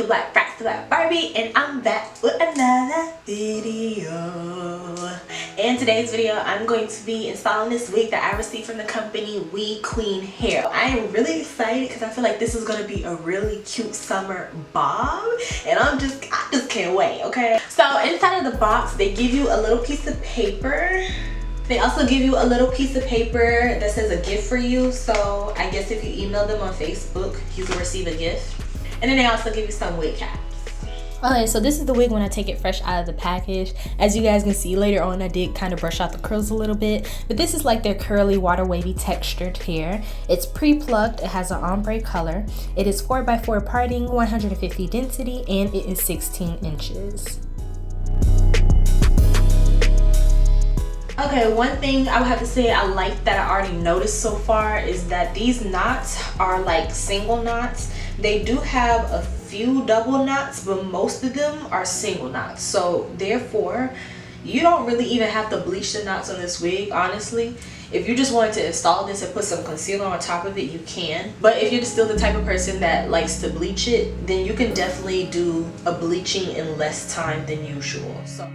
the Black Frosted Black Barbie, and I'm back with another video. In today's video, I'm going to be installing this wig that I received from the company WeQueen Hair. I am really excited because I feel like this is going to be a really cute summer bob, and I just can't wait. Okay, so inside of the box they give you a little piece of paper. They also give you a little piece of paper that says a gift for you. So I guess if you email them on Facebook, you can receive a gift. And then they also give you some wig caps. Okay, so this is the wig when I take it fresh out of the package. As you guys can see later on, I did kind of brush out the curls a little bit, but this is like their curly water wavy textured hair. It's pre-plucked, it has an ombre color. It is 4x4 parting, 150 density, and it is 16 inches. Okay, one thing I would have to say I like that I already noticed so far is that these knots are like single knots. They do have a few double knots, but most of them are single knots. So therefore, you don't really even have to bleach the knots on this wig, honestly. If you just wanted to install this and put some concealer on top of it, you can. But if you're still the type of person that likes to bleach it, then you can definitely do a bleaching in less time than usual. So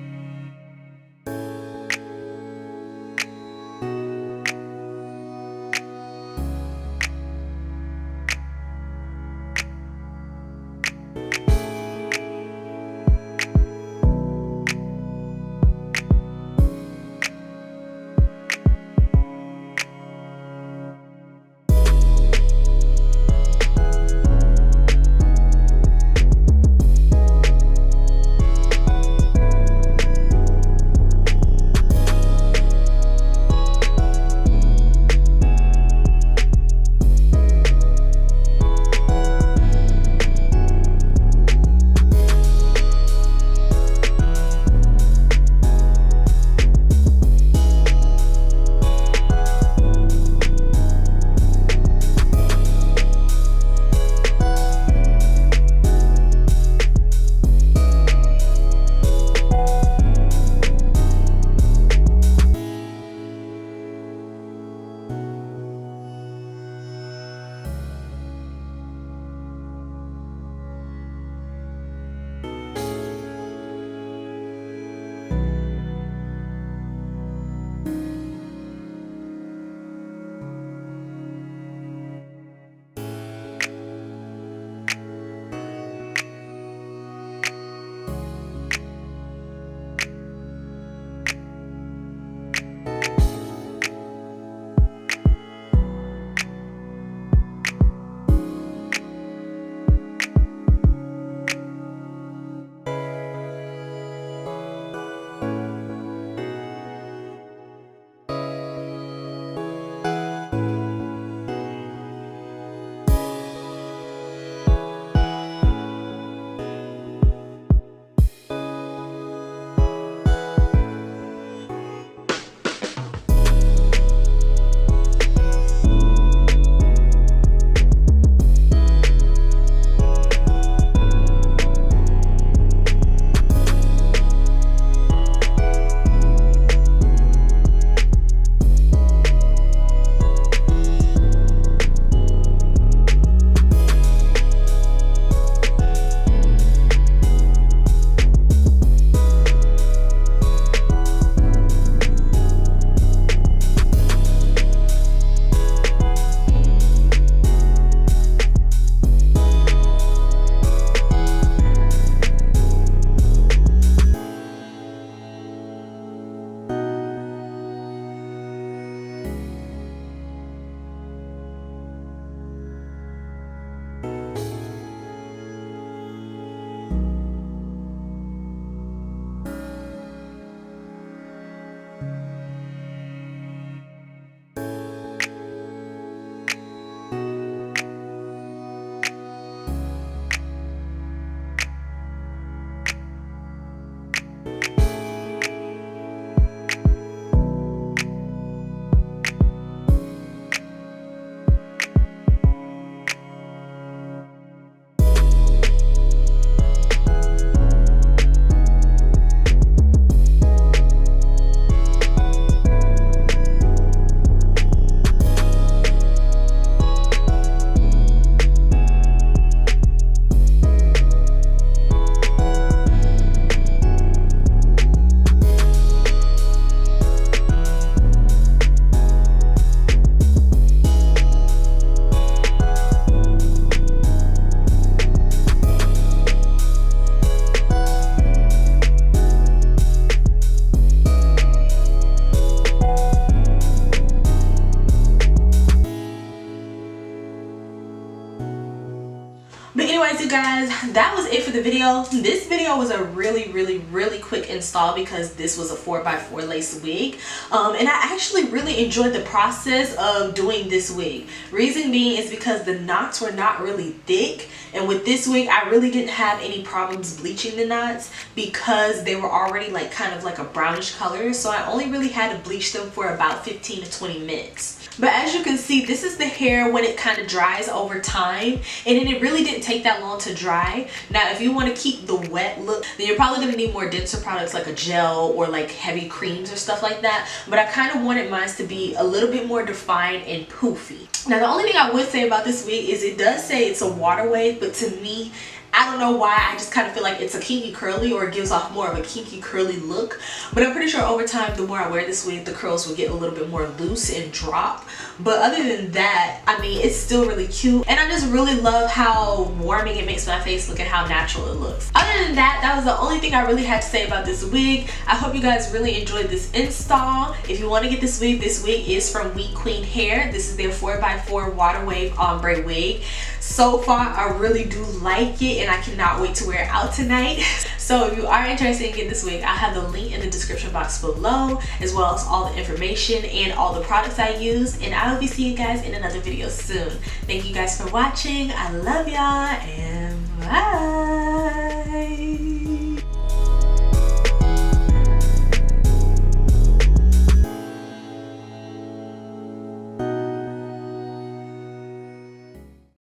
was it for the video. This video was a really quick install because this was a 4x4 lace wig, and I actually really enjoyed the process of doing this wig. Reason being is because the knots were not really thick, and with this wig I really didn't have any problems bleaching the knots because they were already like kind of like a brownish color, so I only really had to bleach them for about 15 to 20 minutes. But as you can see, this is the hair when it kind of dries over time, and then it really didn't take that long to dry. Now if you want to keep the wet look, then you're probably going to need more denser products like a gel or like heavy creams or stuff like that, but I kind of wanted mine to be a little bit more defined and poofy. Now the only thing I would say about this wig is it does say it's a water wave, but to me, I don't know why, I just kind of feel like it's a kinky curly, or it gives off more of a kinky curly look. But I'm pretty sure over time, the more I wear this wig, the curls will get a little bit more loose and drop. But other than that, I mean, it's still really cute. And I just really love how warming it makes my face look and how natural it looks. Other than that, that was the only thing I really had to say about this wig. I hope you guys really enjoyed this install. If you want to get this wig is from WeQueen Hair. This is their 4x4 water wave ombre wig. So far, I really do like it, and I cannot wait to wear it out tonight. So if you are interested in getting this wig, I'll have the link in the description box below, as well as all the information and all the products I use. And I will be seeing you guys in another video soon. Thank you guys for watching. I love y'all, and bye.